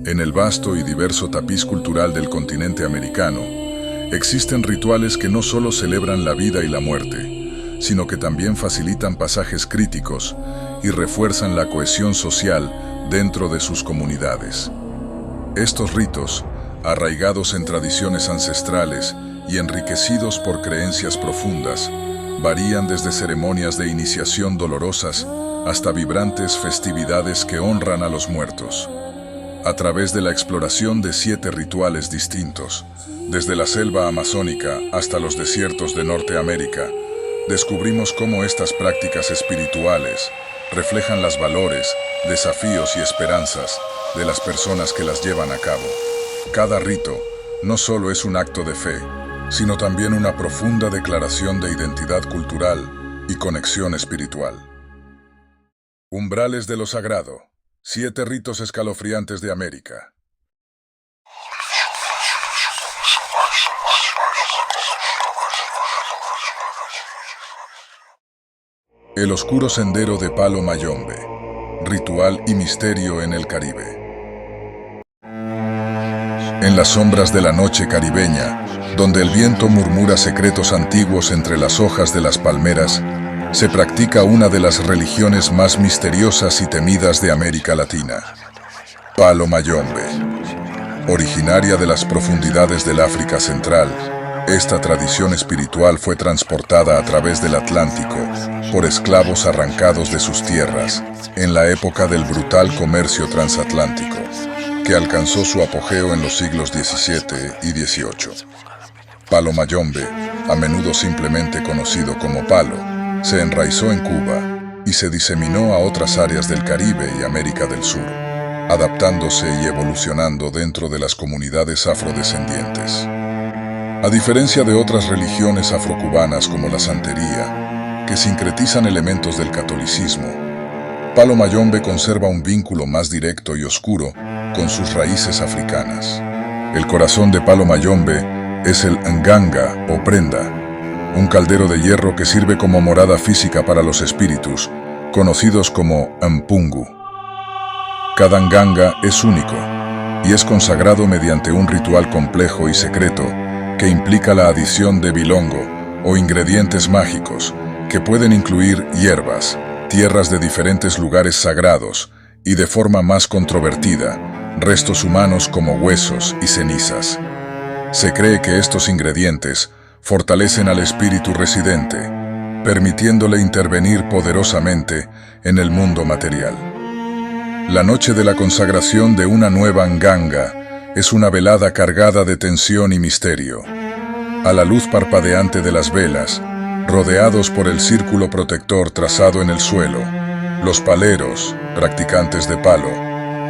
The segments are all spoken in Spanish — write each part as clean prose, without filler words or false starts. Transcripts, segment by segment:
En el vasto y diverso tapiz cultural del continente americano, existen rituales que no solo celebran la vida y la muerte, sino que también facilitan pasajes críticos y refuerzan la cohesión social dentro de sus comunidades. Estos ritos, arraigados en tradiciones ancestrales y enriquecidos por creencias profundas, varían desde ceremonias de iniciación dolorosas hasta vibrantes festividades que honran a los muertos. A través de la exploración de 7 rituales distintos, desde la selva amazónica hasta los desiertos de Norteamérica, descubrimos cómo estas prácticas espirituales reflejan los valores, desafíos y esperanzas de las personas que las llevan a cabo. Cada rito no solo es un acto de fe, sino también una profunda declaración de identidad cultural y conexión espiritual. Umbrales de lo sagrado. 7 ritos escalofriantes de América. El oscuro sendero de Palo Mayombe. Ritual y misterio en el Caribe. En las sombras de la noche caribeña, donde el viento murmura secretos antiguos entre las hojas de las palmeras, se practica una de las religiones más misteriosas y temidas de América Latina, Palo Mayombe. Originaria de las profundidades del África Central, esta tradición espiritual fue transportada a través del Atlántico por esclavos arrancados de sus tierras en la época del brutal comercio transatlántico, que alcanzó su apogeo en los siglos XVII y XVIII. Palo Mayombe, a menudo simplemente conocido como palo, se enraizó en Cuba y se diseminó a otras áreas del Caribe y América del Sur, adaptándose y evolucionando dentro de las comunidades afrodescendientes. A diferencia de otras religiones afrocubanas como la santería, que sincretizan elementos del catolicismo, Palo Mayombe conserva un vínculo más directo y oscuro con sus raíces africanas. El corazón de Palo Mayombe es el nganga o prenda, un caldero de hierro que sirve como morada física para los espíritus, conocidos como mpungu. Cada nganga es único y es consagrado mediante un ritual complejo y secreto que implica la adición de bilongo o ingredientes mágicos que pueden incluir hierbas, tierras de diferentes lugares sagrados y, de forma más controvertida, restos humanos como huesos y cenizas. Se cree que estos ingredientes fortalecen al espíritu residente, permitiéndole intervenir poderosamente en el mundo material. La noche de la consagración de una nueva nganga es una velada cargada de tensión y misterio. A la luz parpadeante de las velas, rodeados por el círculo protector trazado en el suelo, los paleros, practicantes de palo,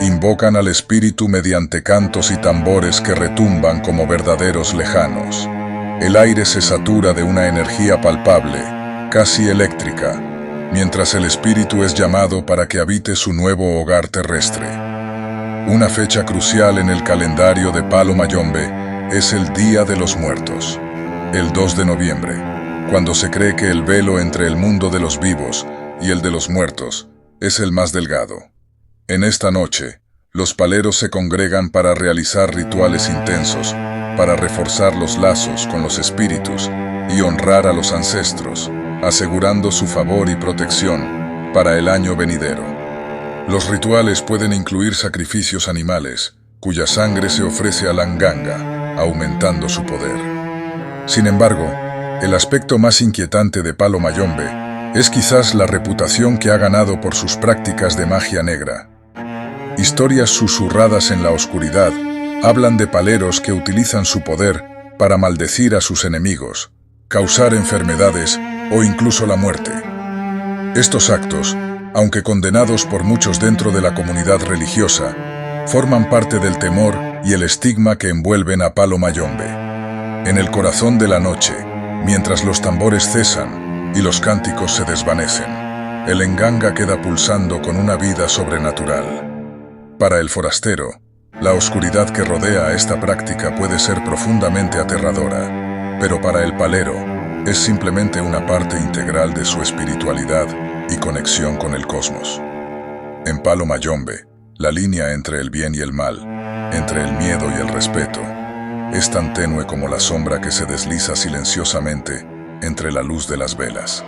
invocan al espíritu mediante cantos y tambores que retumban como verdaderos lejanos. El aire se satura de una energía palpable, casi eléctrica, mientras el espíritu es llamado para que habite su nuevo hogar terrestre. Una fecha crucial en el calendario de Palo Mayombe es el Día de los Muertos, el 2 de noviembre, cuando se cree que el velo entre el mundo de los vivos y el de los muertos es el más delgado. En esta noche, los paleros se congregan para realizar rituales intensos, para reforzar los lazos con los espíritus y honrar a los ancestros, asegurando su favor y protección para el año venidero. Los rituales pueden incluir sacrificios animales, cuya sangre se ofrece a la nganga, aumentando su poder. Sin embargo, el aspecto más inquietante de Palo Mayombe es quizás la reputación que ha ganado por sus prácticas de magia negra. Historias susurradas en la oscuridad hablan de paleros que utilizan su poder para maldecir a sus enemigos, causar enfermedades o incluso la muerte. Estos actos, aunque condenados por muchos dentro de la comunidad religiosa, forman parte del temor y el estigma que envuelven a Palo Mayombe. En el corazón de la noche, mientras los tambores cesan y los cánticos se desvanecen, el nganga queda pulsando con una vida sobrenatural. Para el forastero, la oscuridad que rodea a esta práctica puede ser profundamente aterradora, pero para el palero es simplemente una parte integral de su espiritualidad y conexión con el cosmos. En Palo Mayombe, la línea entre el bien y el mal entre el miedo y el respeto. Es tan tenue como la sombra que se desliza silenciosamente entre la luz de las velas.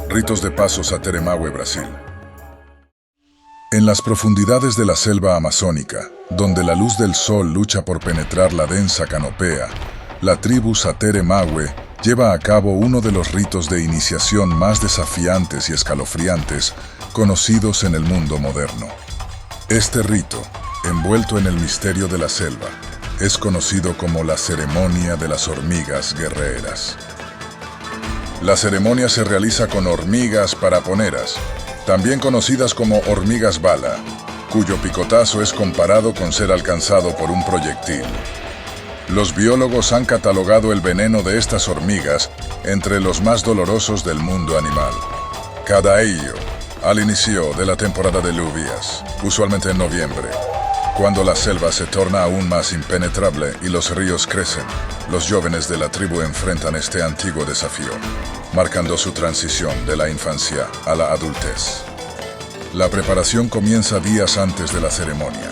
Ritos de paso Sateremaué, Brasil. En las profundidades de la selva amazónica, donde la luz del sol lucha por penetrar la densa canopea, la tribu Sateremaué lleva a cabo uno de los ritos de iniciación más desafiantes y escalofriantes conocidos en el mundo moderno. Este rito, envuelto en el misterio de la selva, es conocido como la ceremonia de las hormigas guerreras. La ceremonia se realiza con hormigas paraponeras, también conocidas como hormigas bala, cuyo picotazo es comparado con ser alcanzado por un proyectil. Los biólogos han catalogado el veneno de estas hormigas entre los más dolorosos del mundo animal. Cada ello, al inicio de la temporada de lluvias, usualmente en noviembre, cuando la selva se torna aún más impenetrable y los ríos crecen, los jóvenes de la tribu enfrentan este antiguo desafío, marcando su transición de la infancia a la adultez. La preparación comienza días antes de la ceremonia.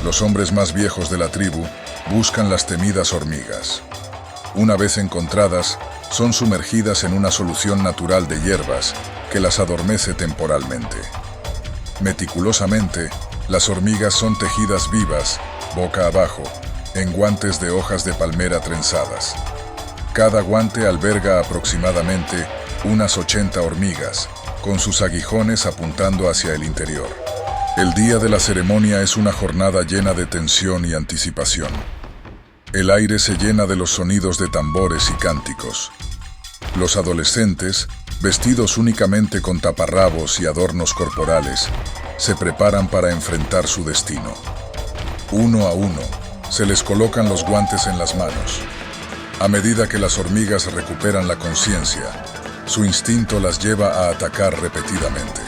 Los hombres más viejos de la tribu buscan las temidas hormigas. Una vez encontradas, son sumergidas en una solución natural de hierbas que las adormece temporalmente. Meticulosamente, las hormigas son tejidas vivas, boca abajo, en guantes de hojas de palmera trenzadas. Cada guante alberga aproximadamente unas 80 hormigas, con sus aguijones apuntando hacia el interior. El día de la ceremonia es una jornada llena de tensión y anticipación. El aire se llena de los sonidos de tambores y cánticos. Los adolescentes, vestidos únicamente con taparrabos y adornos corporales, se preparan para enfrentar su destino. Uno a uno, se les colocan los guantes en las manos. A medida que las hormigas recuperan la conciencia, su instinto las lleva a atacar repetidamente.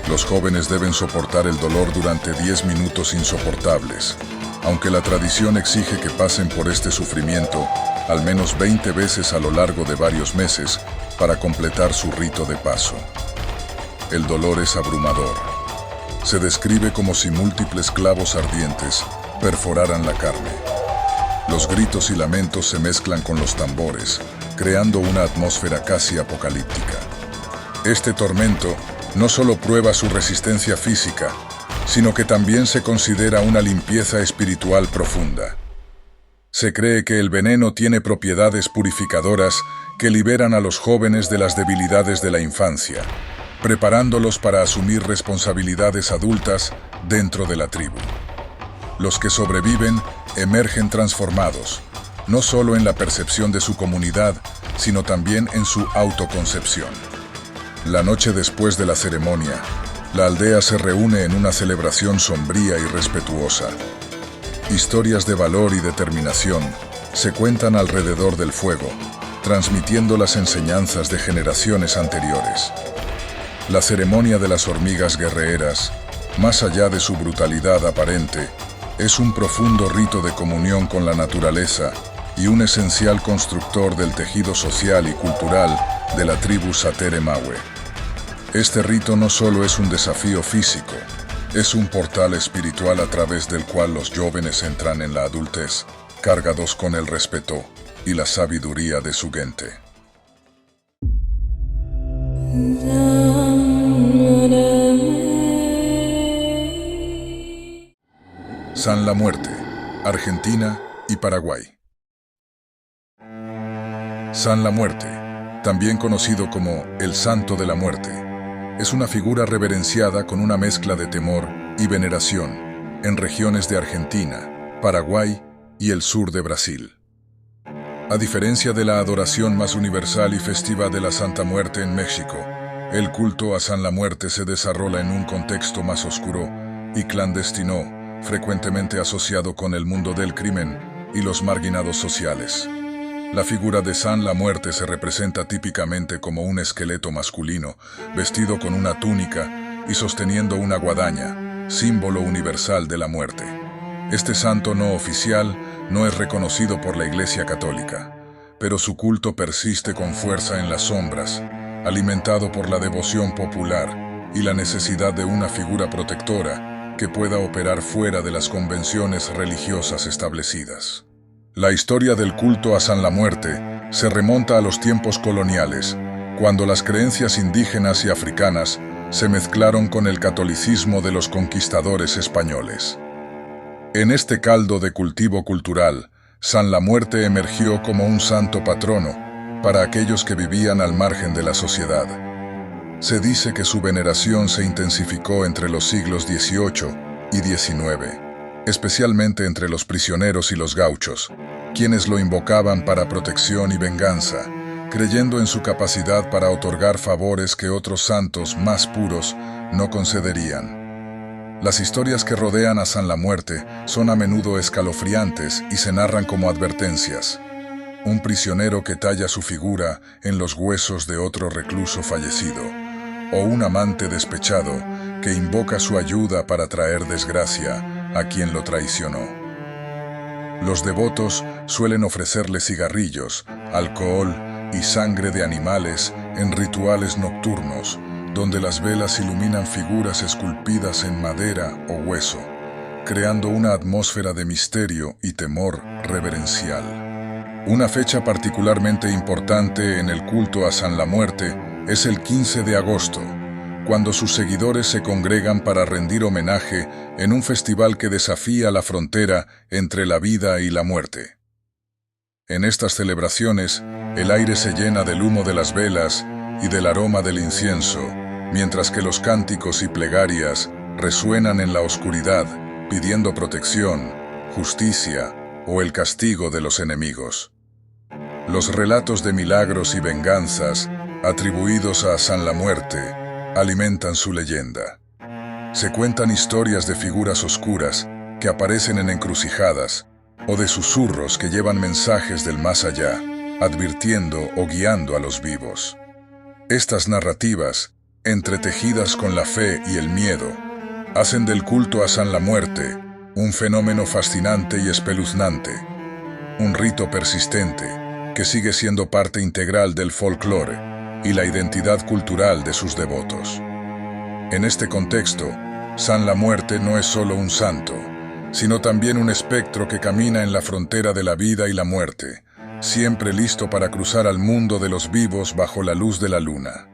Los jóvenes deben soportar el dolor durante 10 minutos insoportables, aunque la tradición exige que pasen por este sufrimiento al menos 20 veces a lo largo de varios meses para completar su rito de paso. El dolor es abrumador. Se describe como si múltiples clavos ardientes perforaran la carne. Los gritos y lamentos se mezclan con los tambores, creando una atmósfera casi apocalíptica. Este tormento no solo prueba su resistencia física, sino que también se considera una limpieza espiritual profunda. Se cree que el veneno tiene propiedades purificadoras que liberan a los jóvenes de las debilidades de la infancia, preparándolos para asumir responsabilidades adultas dentro de la tribu. Los que sobreviven emergen transformados, no solo en la percepción de su comunidad, sino también en su autoconcepción. La noche después de la ceremonia, la aldea se reúne en una celebración sombría y respetuosa. Historias de valor y determinación se cuentan alrededor del fuego, transmitiendo las enseñanzas de generaciones anteriores. La ceremonia de las hormigas guerreras, más allá de su brutalidad aparente, es un profundo rito de comunión con la naturaleza y un esencial constructor del tejido social y cultural de la tribu Sateremaué. Este rito no solo es un desafío físico, es un portal espiritual a través del cual los jóvenes entran en la adultez, cargados con el respeto y la sabiduría de su gente. San La Muerte, Argentina y Paraguay. San La Muerte, también conocido como el Santo de la Muerte, es una figura reverenciada con una mezcla de temor y veneración en regiones de Argentina, Paraguay y el sur de Brasil. A diferencia de la adoración más universal y festiva de la Santa Muerte en México, el culto a San La Muerte se desarrolla en un contexto más oscuro y clandestino, frecuentemente asociado con el mundo del crimen y los marginados sociales. La figura de San La Muerte se representa típicamente como un esqueleto masculino, vestido con una túnica y sosteniendo una guadaña, símbolo universal de la muerte. Este santo no oficial no es reconocido por la Iglesia Católica, pero su culto persiste con fuerza en las sombras, alimentado por la devoción popular y la necesidad de una figura protectora que pueda operar fuera de las convenciones religiosas establecidas. La historia del culto a San la Muerte se remonta a los tiempos coloniales, cuando las creencias indígenas y africanas se mezclaron con el catolicismo de los conquistadores españoles. En este caldo de cultivo cultural, San la Muerte emergió como un santo patrono para aquellos que vivían al margen de la sociedad. Se dice que su veneración se intensificó entre los siglos XVIII y XIX, especialmente entre los prisioneros y los gauchos, quienes lo invocaban para protección y venganza, creyendo en su capacidad para otorgar favores que otros santos más puros no concederían. Las historias que rodean a San la Muerte son a menudo escalofriantes y se narran como advertencias. Un prisionero que talla su figura en los huesos de otro recluso fallecido, o un amante despechado que invoca su ayuda para traer desgracia a quien lo traicionó. Los devotos suelen ofrecerle cigarrillos, alcohol y sangre de animales en rituales nocturnos, donde las velas iluminan figuras esculpidas en madera o hueso, creando una atmósfera de misterio y temor reverencial. Una fecha particularmente importante en el culto a San la Muerte es el 15 de agosto, cuando sus seguidores se congregan para rendir homenaje en un festival que desafía la frontera entre la vida y la muerte. En estas celebraciones, el aire se llena del humo de las velas y del aroma del incienso, mientras que los cánticos y plegarias resuenan en la oscuridad, pidiendo protección, justicia o el castigo de los enemigos. Los relatos de milagros y venganzas atribuidos a San la Muerte alimentan su leyenda. Se cuentan historias de figuras oscuras que aparecen en encrucijadas o de susurros que llevan mensajes del más allá, advirtiendo o guiando a los vivos. Estas narrativas, entretejidas con la fe y el miedo, hacen del culto a San la Muerte un fenómeno fascinante y espeluznante, un rito persistente que sigue siendo parte integral del folclore y la identidad cultural de sus devotos. En este contexto, San la Muerte no es solo un santo, sino también un espectro que camina en la frontera de la vida y la muerte, siempre listo para cruzar al mundo de los vivos bajo la luz de la luna.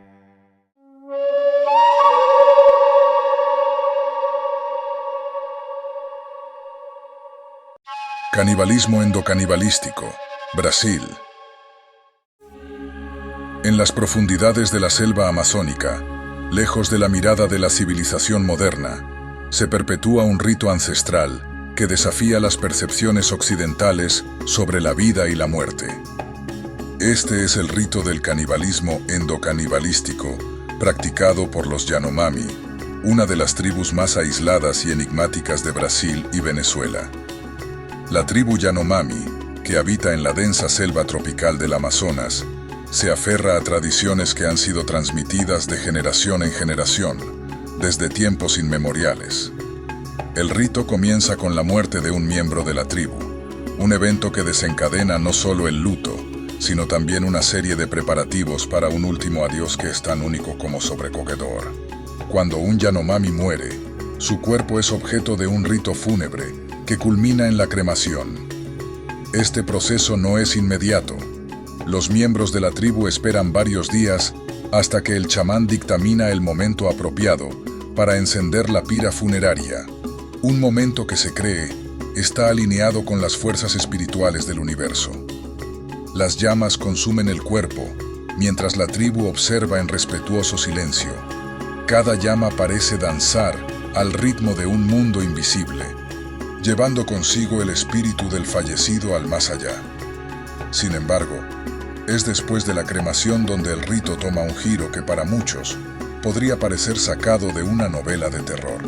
Canibalismo endocanibalístico, Brasil. En las profundidades de la selva amazónica, lejos de la mirada de la civilización moderna, se perpetúa un rito ancestral que desafía las percepciones occidentales sobre la vida y la muerte. Este es el rito del canibalismo endocanibalístico, practicado por los Yanomami, una de las tribus más aisladas y enigmáticas de Brasil y Venezuela. La tribu Yanomami, que habita en la densa selva tropical del Amazonas, se aferra a tradiciones que han sido transmitidas de generación en generación, desde tiempos inmemoriales. El rito comienza con la muerte de un miembro de la tribu, un evento que desencadena no solo el luto, sino también una serie de preparativos para un último adiós que es tan único como sobrecogedor. Cuando un Yanomami muere, su cuerpo es objeto de un rito fúnebre que culmina en la cremación. Este proceso no es inmediato. Los miembros de la tribu esperan varios días hasta que el chamán dictamina el momento apropiado para encender la pira funeraria, un momento que se cree está alineado con las fuerzas espirituales del universo. Las llamas consumen el cuerpo, mientras la tribu observa en respetuoso silencio. Cada llama parece danzar al ritmo de un mundo invisible, llevando consigo el espíritu del fallecido al más allá. Sin embargo, es después de la cremación donde el rito toma un giro que para muchos podría parecer sacado de una novela de terror.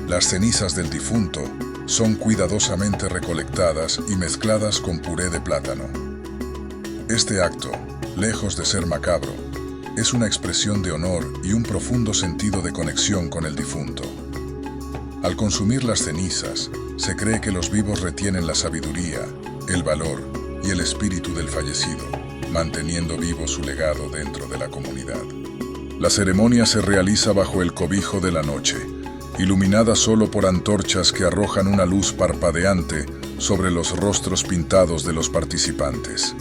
Las cenizas del difunto son cuidadosamente recolectadas y mezcladas con puré de plátano. Este acto, lejos de ser macabro, es una expresión de honor y un profundo sentido de conexión con el difunto. Al consumir las cenizas, se cree que los vivos retienen la sabiduría, el valor y el espíritu del fallecido, manteniendo vivo su legado dentro de la comunidad. La ceremonia se realiza bajo el cobijo de la noche, iluminada solo por antorchas que arrojan una luz parpadeante sobre los rostros pintados de los participantes.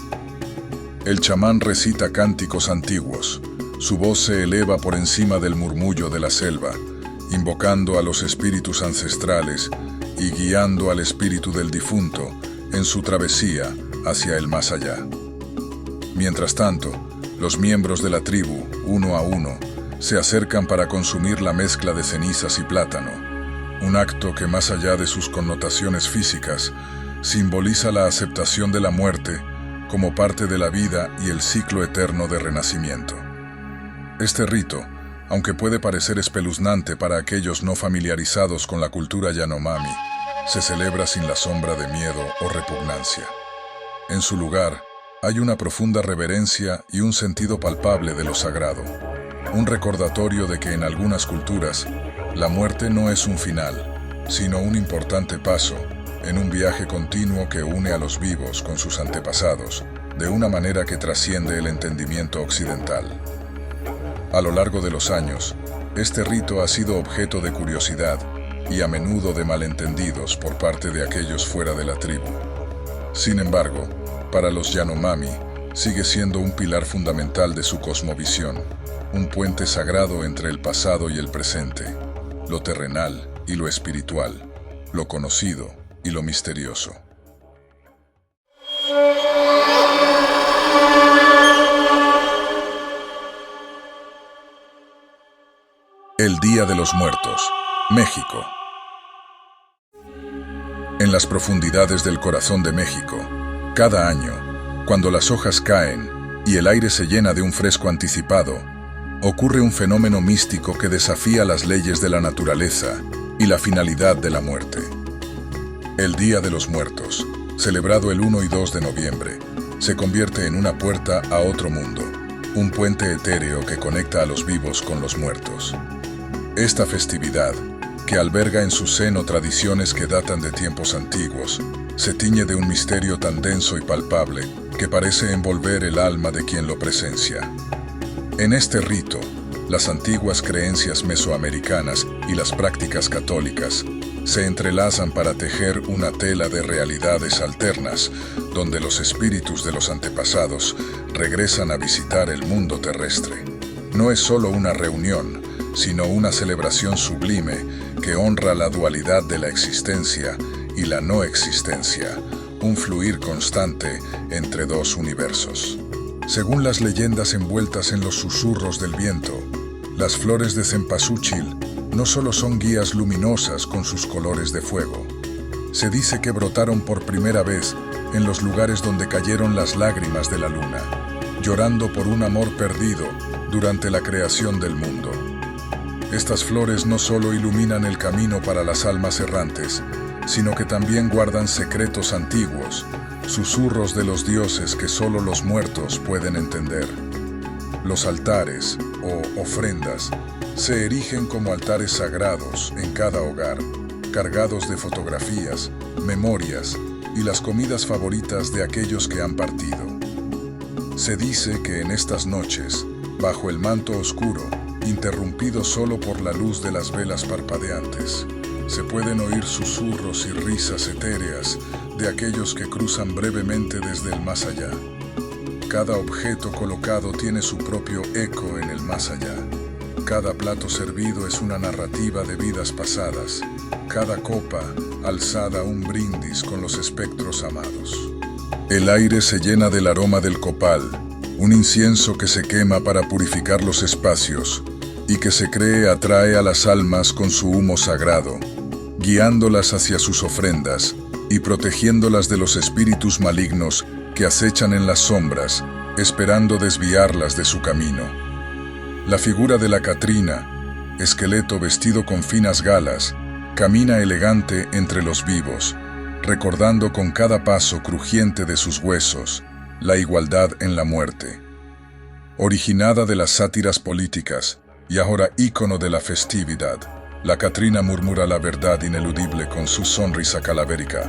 El chamán recita cánticos antiguos. Su voz se eleva por encima del murmullo de la selva, invocando a los espíritus ancestrales y guiando al espíritu del difunto en su travesía hacia el más allá. Mientras tanto, los miembros de la tribu, uno a uno, se acercan para consumir la mezcla de cenizas y plátano, un acto que más allá de sus connotaciones físicas, simboliza la aceptación de la muerte como parte de la vida y el ciclo eterno de renacimiento. Este rito, aunque puede parecer espeluznante para aquellos no familiarizados con la cultura Yanomami, se celebra sin la sombra de miedo o repugnancia. En su lugar, hay una profunda reverencia y un sentido palpable de lo sagrado, un recordatorio de que en algunas culturas, la muerte no es un final, sino un importante paso en un viaje continuo que une a los vivos con sus antepasados, de una manera que trasciende el entendimiento occidental. A lo largo de los años, este rito ha sido objeto de curiosidad y a menudo de malentendidos por parte de aquellos fuera de la tribu. Sin embargo, para los Yanomami, sigue siendo un pilar fundamental de su cosmovisión, un puente sagrado entre el pasado y el presente, lo terrenal y lo espiritual, lo conocido y lo misterioso. El Día de los Muertos, México. En las profundidades del corazón de México, cada año, cuando las hojas caen y el aire se llena de un fresco anticipado, ocurre un fenómeno místico que desafía las leyes de la naturaleza y la finalidad de la muerte. El Día de los Muertos, celebrado el 1 y 2 de noviembre, se convierte en una puerta a otro mundo, un puente etéreo que conecta a los vivos con los muertos. Esta festividad, que alberga en su seno tradiciones que datan de tiempos antiguos, se tiñe de un misterio tan denso y palpable que parece envolver el alma de quien lo presencia. En este rito, las antiguas creencias mesoamericanas y las prácticas católicas se entrelazan para tejer una tela de realidades alternas, donde los espíritus de los antepasados regresan a visitar el mundo terrestre. No es solo una reunión, sino una celebración sublime que honra la dualidad de la existencia y la no existencia, un fluir constante entre dos universos. Según las leyendas envueltas en los susurros del viento, las flores de cempasúchil no solo son guías luminosas con sus colores de fuego. Se dice que brotaron por primera vez en los lugares donde cayeron las lágrimas de la luna, llorando por un amor perdido durante la creación del mundo. Estas flores no solo iluminan el camino para las almas errantes, sino que también guardan secretos antiguos, susurros de los dioses que solo los muertos pueden entender. Los altares, o ofrendas, se erigen como altares sagrados en cada hogar, cargados de fotografías, memorias y las comidas favoritas de aquellos que han partido. Se dice que en estas noches, bajo el manto oscuro, interrumpido solo por la luz de las velas parpadeantes, se pueden oír susurros y risas etéreas de aquellos que cruzan brevemente desde el más allá. Cada objeto colocado tiene su propio eco en el más allá. Cada plato servido es una narrativa de vidas pasadas. Cada copa alzada un brindis con los espectros amados. El aire se llena del aroma del copal, un incienso que se quema para purificar los espacios y que se cree atrae a las almas con su humo sagrado, guiándolas hacia sus ofrendas y protegiéndolas de los espíritus malignos que acechan en las sombras, esperando desviarlas de su camino. La figura de la Catrina, esqueleto vestido con finas galas, camina elegante entre los vivos, recordando con cada paso crujiente de sus huesos la igualdad en la muerte. Originada de las sátiras políticas y ahora ícono de la festividad, la Catrina murmura la verdad ineludible con su sonrisa calavérica.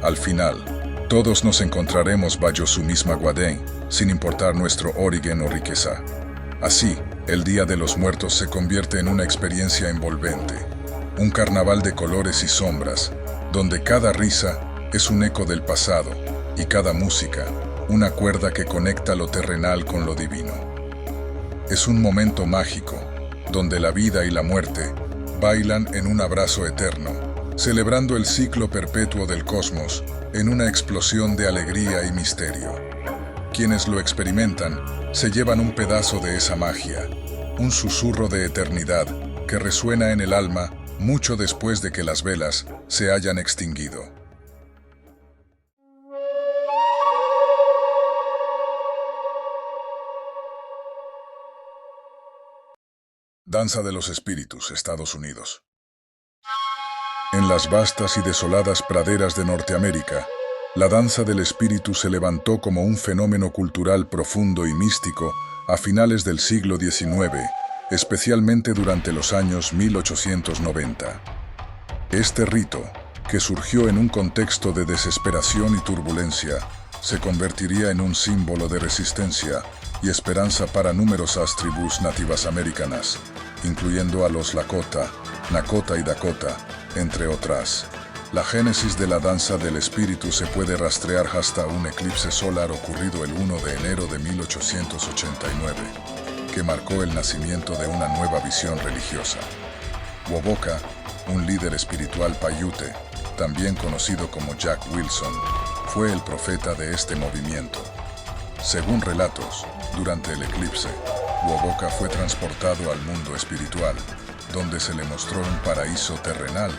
Al final, Todos nos encontraremos bajo su misma guadén, sin importar nuestro origen o riqueza. Así, el Día de los Muertos se convierte en una experiencia envolvente, un carnaval de colores y sombras, donde cada risa es un eco del pasado y cada música, una cuerda que conecta lo terrenal con lo divino. Es un momento mágico, donde la vida y la muerte bailan en un abrazo eterno, celebrando el ciclo perpetuo del cosmos en una explosión de alegría y misterio. Quienes lo experimentan se llevan un pedazo de esa magia, un susurro de eternidad que resuena en el alma mucho después de que las velas se hayan extinguido. Danza de los Espíritus, Estados Unidos. En las vastas y desoladas praderas de Norteamérica, la danza del espíritu se levantó como un fenómeno cultural profundo y místico a finales del siglo XIX, especialmente durante los años 1890. Este rito, que surgió en un contexto de desesperación y turbulencia, se convertiría en un símbolo de resistencia y esperanza para numerosas tribus nativas americanas, incluyendo a los Lakota, Nakota y Dakota, entre otras. La génesis de la danza del espíritu se puede rastrear hasta un eclipse solar ocurrido el 1 de enero de 1889, que marcó el nacimiento de una nueva visión religiosa. Wovoka, un líder espiritual paiute, también conocido como Jack Wilson, fue el profeta de este movimiento. Según relatos, durante el eclipse, Wovoka fue transportado al mundo espiritual, donde se le mostró un paraíso terrenal,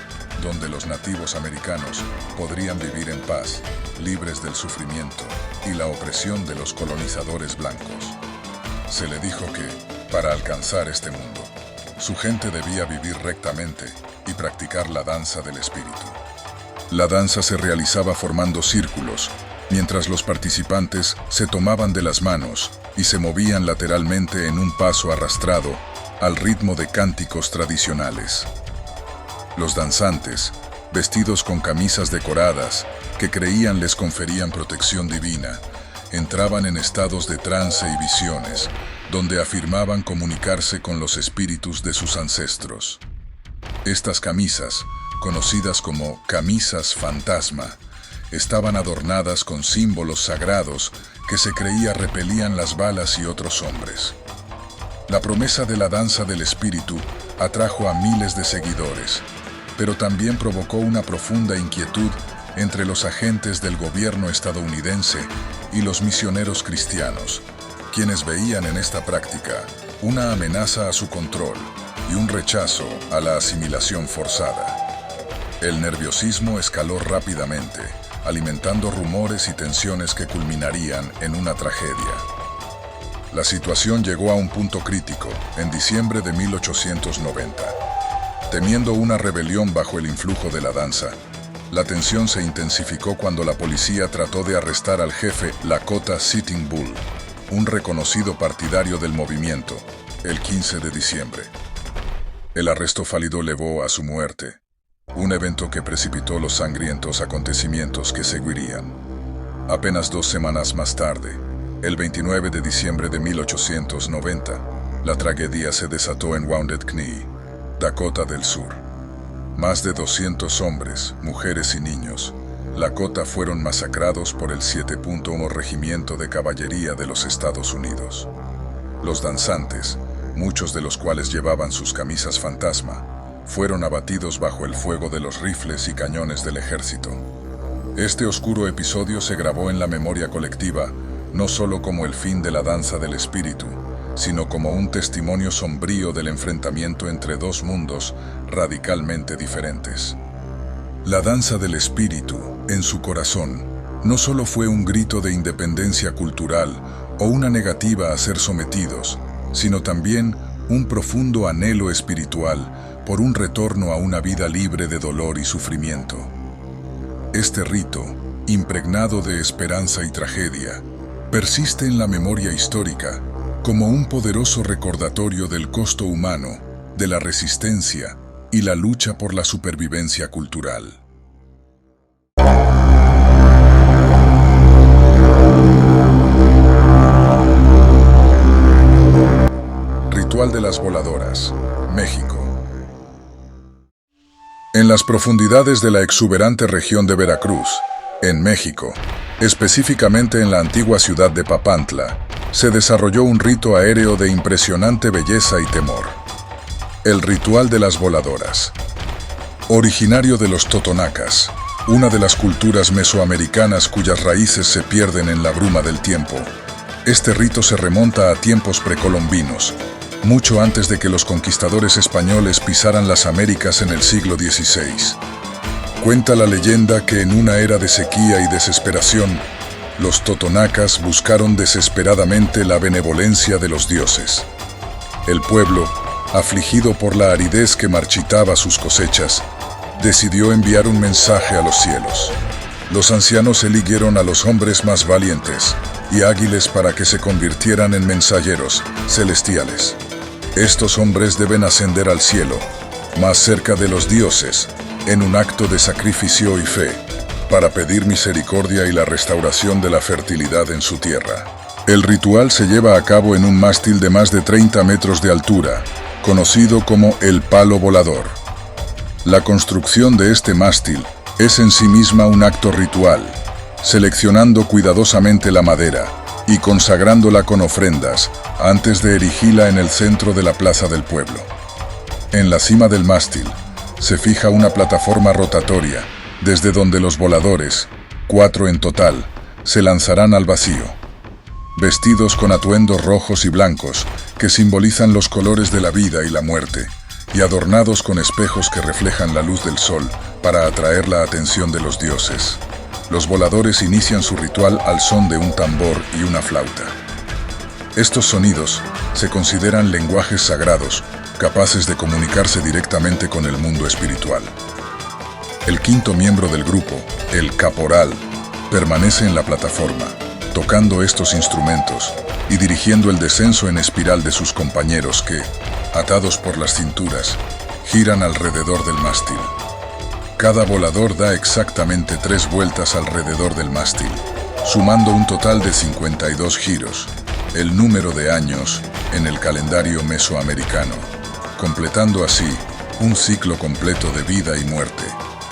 donde los nativos americanos podrían vivir en paz, libres del sufrimiento y la opresión de los colonizadores blancos. Se le dijo que, para alcanzar este mundo, su gente debía vivir rectamente y practicar la danza del espíritu. La danza se realizaba formando círculos, mientras los participantes se tomaban de las manos y se movían lateralmente en un paso arrastrado al ritmo de cánticos tradicionales. Los danzantes, vestidos con camisas decoradas que creían les conferían protección divina, entraban en estados de trance y visiones, donde afirmaban comunicarse con los espíritus de sus ancestros. Estas camisas, conocidas como camisas fantasma, estaban adornadas con símbolos sagrados que se creía repelían las balas y otros hombres. La promesa de la danza del espíritu atrajo a miles de seguidores, pero también provocó una profunda inquietud entre los agentes del gobierno estadounidense y los misioneros cristianos, quienes veían en esta práctica una amenaza a su control y un rechazo a la asimilación forzada. El nerviosismo escaló rápidamente, alimentando rumores y tensiones que culminarían en una tragedia. La situación llegó a un punto crítico en diciembre de 1890. Temiendo una rebelión bajo el influjo de la danza, la tensión se intensificó cuando la policía trató de arrestar al jefe Lakota Sitting Bull, un reconocido partidario del movimiento, el 15 de diciembre. El arresto fallido llevó a su muerte, un evento que precipitó los sangrientos acontecimientos que seguirían. Apenas 2 semanas más tarde, el 29 de diciembre de 1890, la tragedia se desató en Wounded Knee, Dakota del Sur. Más de 200 hombres, mujeres y niños, Lakota fueron masacrados por el 7.1 Regimiento de Caballería de los Estados Unidos. Los danzantes, muchos de los cuales llevaban sus camisas fantasma, fueron abatidos bajo el fuego de los rifles y cañones del ejército. Este oscuro episodio se grabó en la memoria colectiva, no solo como el fin de la danza del espíritu, sino como un testimonio sombrío del enfrentamiento entre dos mundos radicalmente diferentes. La danza del espíritu, en su corazón, no solo fue un grito de independencia cultural o una negativa a ser sometidos, sino también un profundo anhelo espiritual por un retorno a una vida libre de dolor y sufrimiento. Este rito, impregnado de esperanza y tragedia, persiste en la memoria histórica como un poderoso recordatorio del costo humano, de la resistencia y la lucha por la supervivencia cultural. ritual de las voladoras, México. En las profundidades de la exuberante región de Veracruz, en México, específicamente en la antigua ciudad de Papantla, se desarrolló un rito aéreo de impresionante belleza y temor. El ritual de las voladoras. Originario de los totonacas, una de las culturas mesoamericanas cuyas raíces se pierden en la bruma del tiempo. Este rito se remonta a tiempos precolombinos, mucho antes de que los conquistadores españoles pisaran las Américas en el siglo XVI. Cuenta la leyenda que en una era de sequía y desesperación, los totonacas buscaron desesperadamente la benevolencia de los dioses. El pueblo, afligido por la aridez que marchitaba sus cosechas, decidió enviar un mensaje a los cielos. Los ancianos eligieron a los hombres más valientes y ágiles para que se convirtieran en mensajeros celestiales. Estos hombres deben ascender al cielo, más cerca de los dioses, en un acto de sacrificio y fe, para pedir misericordia y la restauración de la fertilidad en su tierra. El ritual se lleva a cabo en un mástil de más de 30 metros de altura, conocido como el palo volador. La construcción de este mástil es en sí misma un acto ritual, seleccionando cuidadosamente la madera y consagrándola con ofrendas antes de erigirla en el centro de la plaza del pueblo. En la cima del mástil se fija una plataforma rotatoria, desde donde los voladores, 4 en total, se lanzarán al vacío. Vestidos con atuendos rojos y blancos que simbolizan los colores de la vida y la muerte, y adornados con espejos que reflejan la luz del sol para atraer la atención de los dioses. Los voladores inician su ritual al son de un tambor y una flauta. Estos sonidos se consideran lenguajes sagrados, capaces de comunicarse directamente con el mundo espiritual. El quinto miembro del grupo, el caporal, permanece en la plataforma, tocando estos instrumentos y dirigiendo el descenso en espiral de sus compañeros que, atados por las cinturas, giran alrededor del mástil. Cada volador da exactamente 3 vueltas alrededor del mástil, sumando un total de 52 giros, el número de años en el calendario mesoamericano, completando así un ciclo completo de vida y muerte,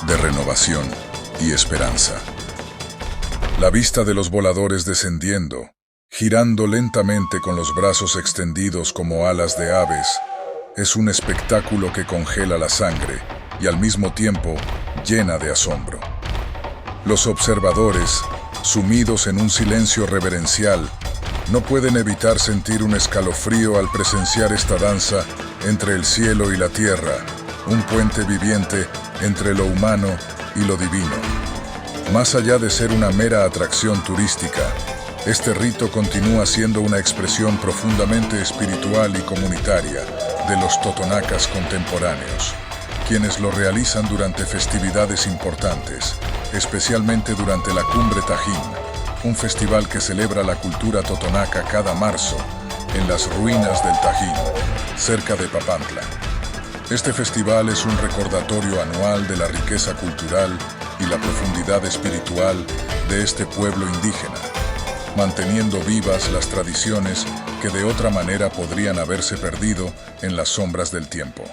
de renovación y esperanza. La vista de los voladores descendiendo, girando lentamente con los brazos extendidos como alas de aves, es un espectáculo que congela la sangre y al mismo tiempo llena de asombro. Los observadores, sumidos en un silencio reverencial, no pueden evitar sentir un escalofrío al presenciar esta danza entre el cielo y la tierra, un puente viviente entre lo humano y lo divino. Más allá de ser una mera atracción turística, este rito continúa siendo una expresión profundamente espiritual y comunitaria de los totonacas contemporáneos, quienes lo realizan durante festividades importantes, especialmente durante la Cumbre Tajín, un festival que celebra la cultura totonaca cada marzo en las ruinas del Tajín, cerca de Papantla. Este festival es un recordatorio anual de la riqueza cultural y la profundidad espiritual de este pueblo indígena, manteniendo vivas las tradiciones que de otra manera podrían haberse perdido en las sombras del tiempo.